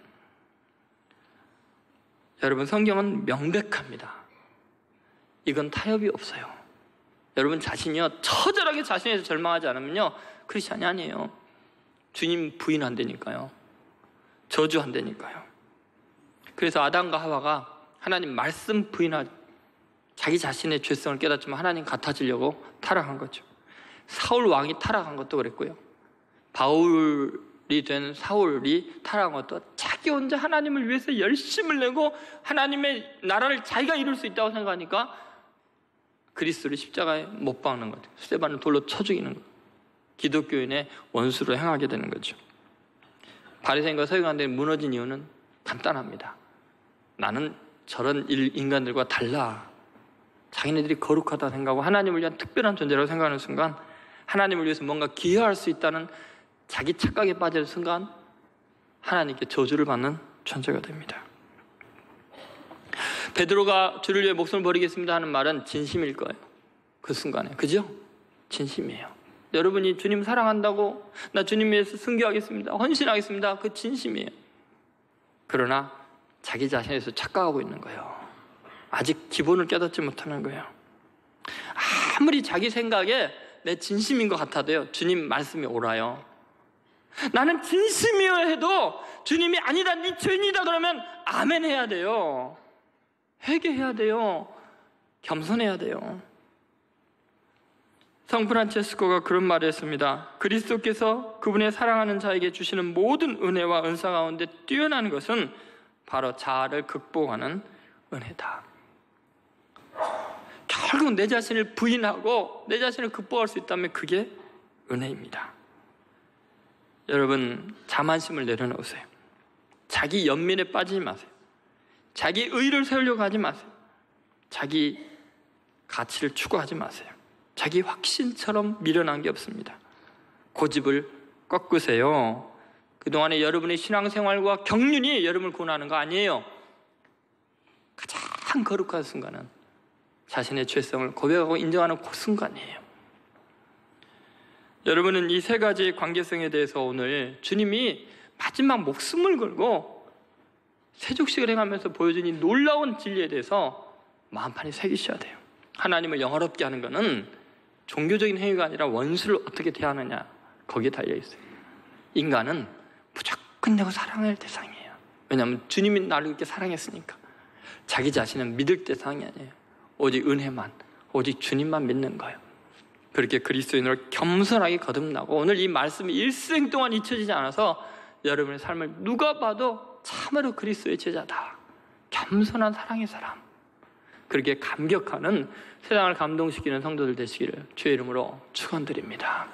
여러분, 성경은 명백합니다. 이건 타협이 없어요. 여러분 자신이요, 처절하게 자신에서 절망하지 않으면요, 크리스찬이 아니에요. 주님 부인한다니까요. 저주한다니까요. 그래서 아담과 하와가 하나님 말씀 부인하지, 자기 자신의 죄성을 깨닫지만 하나님 같아지려고 타락한 거죠. 사울 왕이 타락한 것도 그랬고요. 바울이 된 사울이 타락한 것도 자기 혼자 하나님을 위해서 열심을 내고 하나님의 나라를 자기가 이룰 수 있다고 생각하니까 그리스도를 십자가에 못 박는 거죠. 스데반을 돌로 쳐 죽이는 거죠. 기독교인의 원수로 행하게 되는 거죠. 바리새인과 서기관들이 무너진 이유는 간단합니다. 나는 저런 인간들과 달라. 자기네들이 거룩하다 생각하고 하나님을 위한 특별한 존재라고 생각하는 순간, 하나님을 위해서 뭔가 기여할 수 있다는 자기 착각에 빠지는 순간 하나님께 저주를 받는 존재가 됩니다. 베드로가 주를 위해 목숨을 버리겠습니다 하는 말은 진심일 거예요. 그 순간에. 그죠? 진심이에요. 여러분이 주님 사랑한다고 나 주님 위해서 순교하겠습니다, 헌신하겠습니다, 그 진심이에요. 그러나 자기 자신에서 착각하고 있는 거예요. 아직 기본을 깨닫지 못하는 거예요. 아무리 자기 생각에 내 진심인 것 같아도요, 주님 말씀이 옳아요. 나는 진심이어 해도 주님이 아니다, 네 죄인이다 그러면 아멘 해야 돼요. 회개해야 돼요. 겸손해야 돼요. 성 프란체스코가 그런 말을 했습니다. 그리스도께서 그분의 사랑하는 자에게 주시는 모든 은혜와 은사 가운데 뛰어난 것은 바로 자아를 극복하는 은혜다. 결국 내 자신을 부인하고 내 자신을 극복할 수 있다면 그게 은혜입니다. 여러분, 자만심을 내려놓으세요. 자기 연민에 빠지지 마세요. 자기 의를 세우려고 하지 마세요. 자기 가치를 추구하지 마세요. 자기 확신처럼 미련한 게 없습니다. 고집을 꺾으세요. 그동안에 여러분의 신앙생활과 경륜이 여러분을 구원하는 거 아니에요. 가장 거룩한 순간은 자신의 죄성을 고백하고 인정하는 그 순간이에요. 여러분은 이 3가지의 관계성에 대해서 오늘 주님이 마지막 목숨을 걸고 세족식을 행하면서 보여준 이 놀라운 진리에 대해서 마음판에 새기셔야 돼요. 하나님을 영화롭게 하는 것은 종교적인 행위가 아니라 원수를 어떻게 대하느냐, 거기에 달려있어요. 인간은 무조건 내가 사랑할 대상이에요. 왜냐하면 주님이 나를 그렇게 사랑했으니까. 자기 자신은 믿을 대상이 아니에요. 오직 은혜만, 오직 주님만 믿는 거예요. 그렇게 그리스도인으로 겸손하게 거듭나고, 오늘 이 말씀이 일생 동안 잊혀지지 않아서 여러분의 삶을 누가 봐도 참으로 그리스도의 제자다, 겸손한 사랑의 사람, 그렇게 감격하는, 세상을 감동시키는 성도들 되시기를 주의 이름으로 축원드립니다.